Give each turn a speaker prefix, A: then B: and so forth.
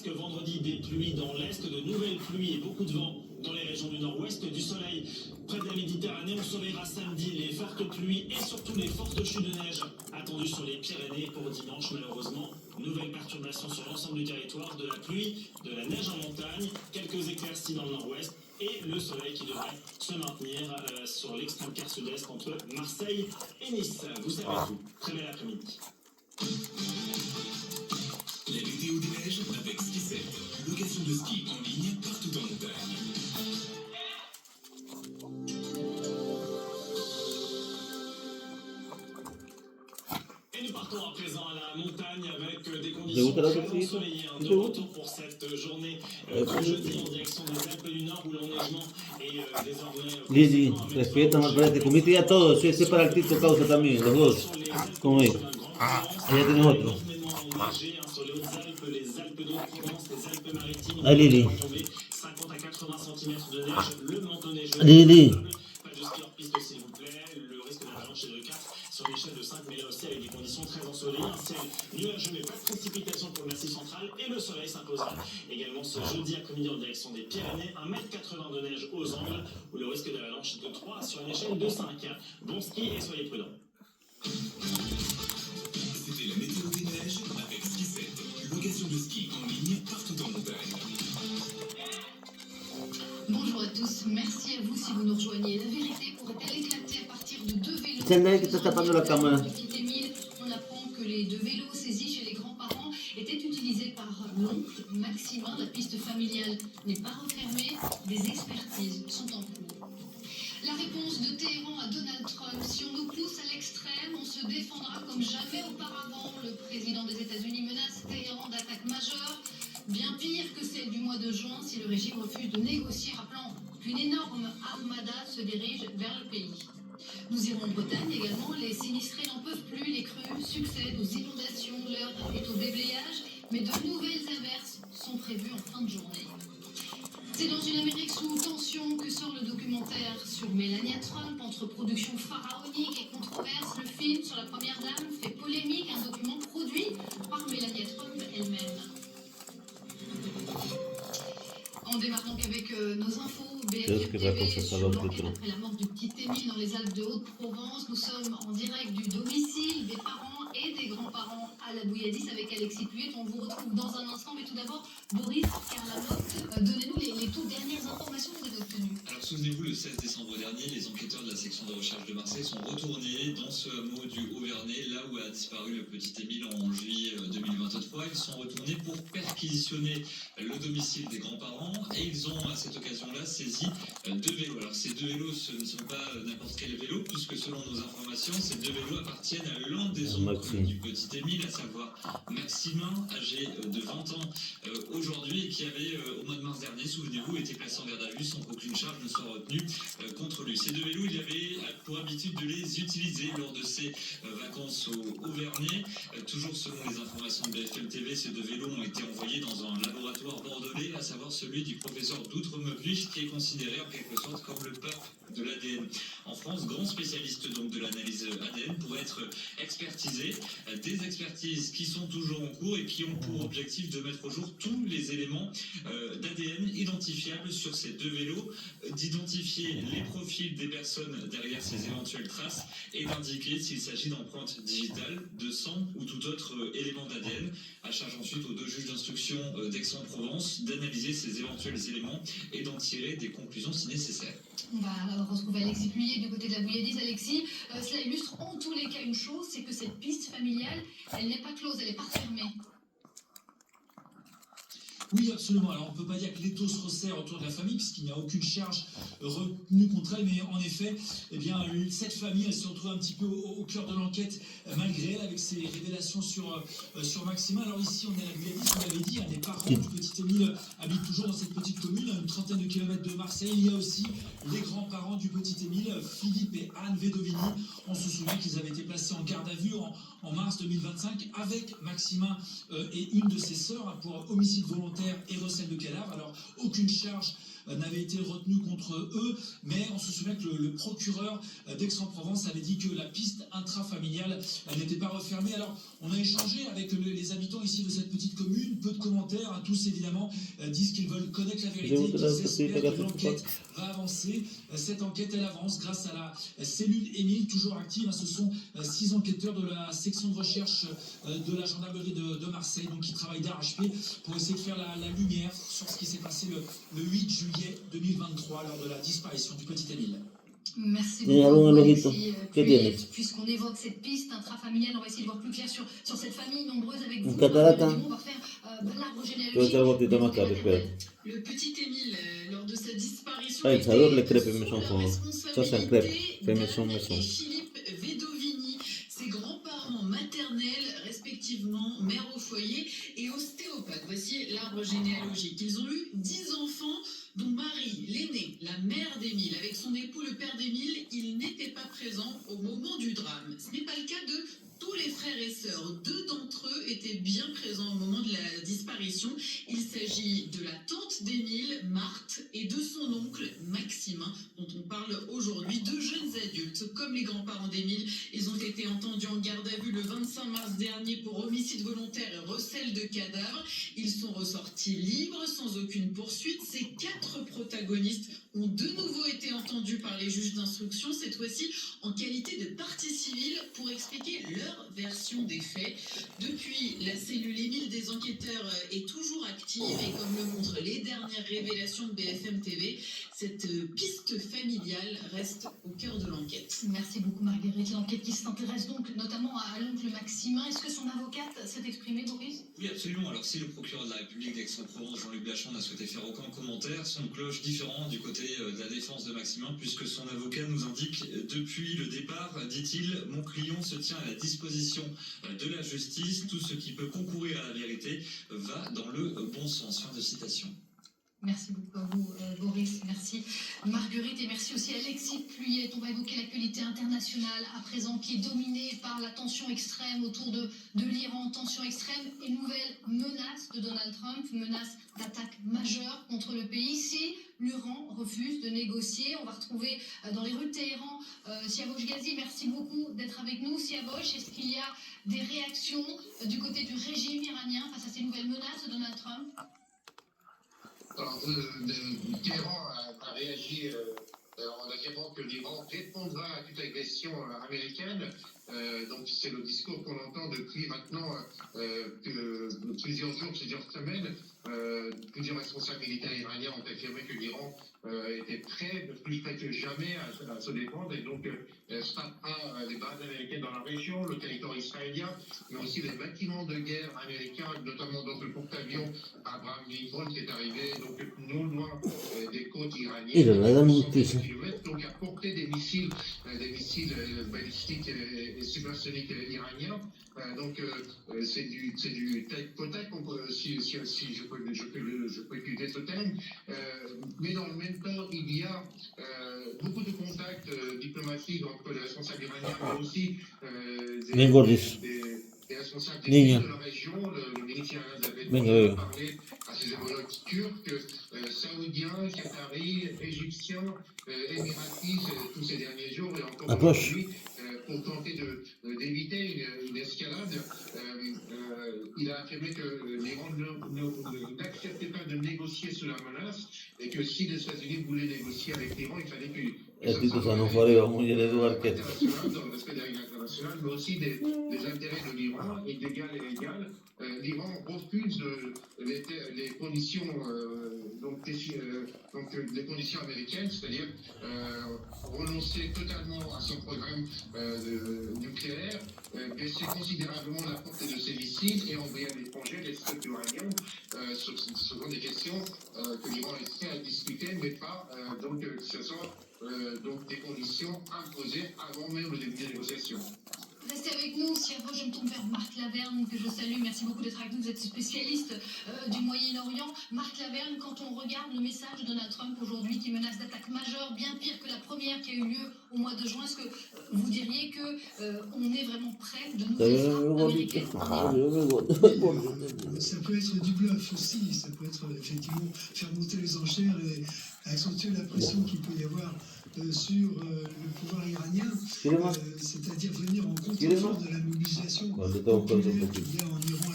A: Vendredi, des pluies dans l'est, de nouvelles pluies et beaucoup de vent dans les régions du nord-ouest, du soleil près de la Méditerranée. On surveillera samedi les fortes pluies et surtout les fortes chutes de neige attendues sur les Pyrénées pour dimanche. Malheureusement, nouvelles perturbations sur l'ensemble du territoire, de la pluie, de la neige en montagne, quelques éclaircies dans le nord-ouest et le soleil qui devrait se maintenir sur l'extrême quart sud-est entre Marseille et Nice. Vous savez tout. Très bel après-midi.
B: La météo des neiges avec Ski7, location de ski en ligne partout en montagne.
A: Et nous partons à présent à la montagne avec des conditions très ensoleillées de retour pour cette journée de jeudi en direction des Alpes du Nord où l'enneigement est désormais...
C: Lili, respeta más para te comiste ya todo, ese para el Tito Causa también, los dos, como es. Allá tenés otro. Ah, Lili.
A: 50 à 80 cm de neige, le manteau neigeux.
C: Lili.
A: Pas de ski hors piste s'il vous plaît, le risque d'avalanche est de 4 sur l'échelle de 5, mais là aussi avec des conditions très ensoleillées, un ciel nuageux mais pas de précipitation pour le massif central et le soleil s'imposera également ce jeudi après-midi en direction des Pyrénées, 1,80 m de neige aux angles où le risque d'avalanche est de 3 sur une échelle de 5. Bon ski et soyez prudents.
B: C'était la météo des neiges avec Ski7, location de ski en ligne partout en montagne.
D: Bonjour à tous, merci à vous si vous nous rejoignez. La vérité pourrait-elle éclater à partir de 2 vélos?
C: Tendai que está tapando la cámara.
D: On apprend que les 2 vélos saisis chez les grands-parents étaient utilisés par l'oncle Maximin. La piste familiale n'est pas refermée, des expertises sont en cours. La réponse de Téhéran à Donald Trump: si on nous pousse à l'extrême, on se défendra comme jamais auparavant. Le président des États-Unis menace Téhéran d'attaques majeures, bien pire que celle du mois de juin si le régime refuse de négocier, rappelant qu'une énorme armada se dirige vers le pays. Nous irons en Bretagne également, les sinistrés n'en peuvent plus, les crues succèdent aux inondations, l'heure est au déblayage, mais de nouvelles averses sont prévues en fin de journée. C'est dans une Amérique sous tension que sort le documentaire sur Melania Trump. Entre production pharaonique et controverse, le film sur la première dame fait polémique, un document produit par Melania Trump elle-même. On démarre donc avec nos infos. BFM TV sur l'enquête après la mort du petit Émile dans les Alpes de Haute-Provence. Nous sommes en direct du domicile des parents et des grands-parents à la Bouilladis avec Alexis Puyet. On vous retrouve dans un instant, mais tout d'abord, Boris Karlamov, donnez-nous les toutes dernières informations que vous avez obtenues.
E: Alors souvenez-vous, le 16 décembre dernier, les enquêteurs de la section de recherche de Marseille sont retournés dans ce hameau du Haut-Vernay, là où a disparu le petit Émile en juillet 2023. Ils sont retournés pour perquisitionner le domicile des grands-parents et ils ont à cette occasion-là saisi 2 vélos. Alors ces 2 vélos, ce ne sont pas n'importe quel vélo, puisque selon nos informations, ces 2 vélos appartiennent à l'un des oncles du petit Émile, à savoir Maximin, âgé de 20 ans aujourd'hui, et qui avait au mois de mars dernier, souvenez-vous, été placé en garde à vue sans qu'aucune charge ne soit retenue contre lui. Ces 2 vélos, il avait pour habitude de les utiliser lors de ses vacances au Haut-Vernay. Toujours selon les informations de BFM TV, ces 2 vélos ont été envoyés dans un laboratoire bordelais, à savoir celui du professeur Doutre-Meublich, qui est considéré en quelque sorte comme le pape de l'ADN. En France, grand spécialiste donc de l'analyse ADN pour être expertisé. Des expertises qui sont toujours en cours et qui ont pour objectif de mettre au jour tous les éléments d'ADN identifiables sur ces 2 vélos, d'identifier les profils des personnes derrière ces éventuelles traces et d'indiquer s'il s'agit d'empreintes digitales, de sang ou tout autre élément d'ADN. À charge ensuite aux 2 juges d'instruction d'Aix-en-Provence d'analyser ces éventuels éléments et d'en tirer des conclusions si nécessaire.
D: On va retrouver Alexis Puyet du côté de la Bouilladis. Alexis, cela illustre en tous les cas une chose, c'est que cette piste familiale, elle n'est pas close, elle n'est pas fermée.
F: Oui, absolument. Alors, on ne peut pas dire que l'étau se resserre autour de la famille, puisqu'il n'y a aucune charge retenue contre elle, mais en effet, eh bien, cette famille, elle se retrouve un petit peu au cœur de l'enquête, malgré elle, avec ses révélations sur Maximin. Alors ici, on est à la Bouilladis, on l'avait dit, les parents du petit Émile habitent toujours dans cette petite commune, à une trentaine de kilomètres de Marseille. Il y a aussi les grands-parents du petit Émile, Philippe et Anne Vedovini. On se souvient qu'ils avaient été placés en garde à vue en mars 2025 avec Maximin et une de ses sœurs pour homicide volontaire et recel de cadavre. Alors, aucune charge n'avait été retenue contre eux, mais on se souvient que le procureur d'Aix-en-Provence avait dit que la piste intrafamiliale n'était pas refermée. Alors, on a échangé avec les habitants ici de cette petite commune, peu de commentaires, hein, tous évidemment disent qu'ils veulent connaître la vérité, qu'ils espèrent que l'enquête va avancer. Cette enquête, elle avance grâce à la cellule Émile, toujours active. Hein, ce sont 6 enquêteurs de la section de recherche de la gendarmerie de Marseille, donc qui travaillent d'arrache-pied pour essayer de faire la lumière sur ce qui s'est passé le 8 juillet 2023 lors de la disparition du petit Émile.
D: Merci
C: Y algo en el
D: beaucoup.
C: ojito. ¿Qué tienes?
D: Puisqu'on évoque cette piste intrafamiliale, on va essayer de voir plus clair sur cette famille nombreuse avec vous.
C: Un catarata.
D: On va faire l'arbre
C: Te voy a
D: généalogique.
C: echar gotita más tarde, espérate.
G: Le petit Émile, lors de sa disparition,
C: Ay,
G: était
C: sabor les crepes
G: sous
C: maison
G: la
C: con. Ça, c'est un crêpe. Fait maison,
G: d'Anne
C: maison.
G: et Philippe Vedovini, ses grands-parents maternels, respectivement mère au foyer et ostéopathe. Voici l'arbre généalogique. Ils ont eu 10 enfants, dont Marie, l'aînée, la mère d'Émile. Avec son époux, le père d'Émile, il n'était pas présent au moment du drame. Ce n'est pas le cas de tous les frères et sœurs. 2 d'entre eux étaient bien présents au moment de la disparition. Il s'agit de la tante d'Émile, Marthe, et de son oncle, Maximin, dont on parle aujourd'hui. 2 jeunes adultes, comme les grands-parents d'Émile. Ils ont été entendus en garde à vue le 25 mars dernier pour homicide volontaire et recel de cadavres. Ils sont ressortis libres, sans aucune poursuite. Ces 4 protagonistes ont de nouveau été entendus par les juges d'instruction, cette fois-ci en qualité de partie civile, pour expliquer leur version des faits. Depuis, la cellule Émile des enquêteurs est toujours active et comme le montrent les dernières révélations de BFM TV, cette piste familiale reste au cœur de l'enquête.
D: Merci beaucoup Marguerite. L'enquête qui s'intéresse donc notamment à l'oncle Maximin. Est-ce que son avocate s'est exprimée, Boris?
E: Oui, absolument. Alors, si le procureur de la République d'Aix-en-Provence, Jean-Luc Blachon, n'a souhaité faire aucun commentaire, son cloche différent du côté de la défense de Maximin, puisque son avocat nous indique, depuis le départ, dit-il, mon client se tient à la disposition de la justice. Tout ce qui peut concourir à la vérité va dans le bon sens. Fin de citation.
D: Merci beaucoup à vous, Boris. Merci Marguerite et merci aussi Alexis Pluyette. On va évoquer l'actualité internationale à présent qui est dominée par la tension extrême autour de l'Iran. Tension extrême et nouvelle menace de Donald Trump, menace d'attaque majeure contre le pays si l'Iran refuse de négocier. On va retrouver dans les rues de Téhéran Siavosh Ghazi. Merci beaucoup d'être avec nous. Siavosh, est-ce qu'il y a des réactions du côté du régime iranien face à ces nouvelles menaces de Donald Trump?
H: Alors, Téhéran a réagi en affirmant que l'Iran répondra à toute agression américaine. Donc c'est le discours qu'on entend depuis maintenant plusieurs jours, plusieurs semaines. Plusieurs responsables militaires iraniens ont affirmé que l'Iran était prêt, plus prêt que jamais à se défendre et donc frappera les bases américaines dans la région, le territoire israélien, mais aussi les bâtiments de guerre américains, notamment donc le porte-avions Abraham Lincoln qui est arrivé donc non loin des côtes iraniennes, kilomètres, donc à portée des missiles balistiques et supersoniques iraniens. Donc c'est du tac-au-tac, si je peux utiliser ce terme. Mais dans le même temps, il y a beaucoup de contacts diplomatiques entre les responsables iraniens, mais aussi des responsables des pays de la région. Le ministre iranien avait parlé à ses homologues turcs, saoudiens, qataris, égyptiens, émiratis tous ces derniers jours et encore aujourd'hui, pour tenter d'éviter une escalade. Il a affirmé que l'Iran n'acceptait pas de négocier sous la menace et que si les États-Unis voulaient négocier avec l'Iran, il fallait que
C: ça non fareva muy bien Eduard que
H: dans le respect des règles internationales, mais aussi des intérêts de l'Iran et d'égal à égal. L'Iran refuse les conditions les conditions américaines, c'est-à-dire renoncer totalement à son programme nucléaire, baisser considérablement la portée de ses missiles et envoyer à l'étranger des stocks uranium. Ce sont des questions que l'Iran est prêt à discuter, mais pas que ce soit donc des conditions imposées avant même le début des négociations.
D: Restez avec nous. Si après je me tourne vers Marc Laverne, que je salue. Merci beaucoup d'être avec nous. Vous êtes spécialiste du Moyen-Orient. Marc Laverne, quand on regarde le message de Donald Trump aujourd'hui qui menace d'attaque majeure, bien pire que la première qui a eu lieu au mois de juin, est-ce que vous diriez que on est vraiment près de nouvelles frappes américaines?
I: Ça peut être du bluff aussi, ça peut être effectivement faire monter les enchères et accentuer la pression qu'il peut y avoir sur le pouvoir iranien, c'est-à-dire venir en contre-force de la mobilisation populaire qu'il y a en Iran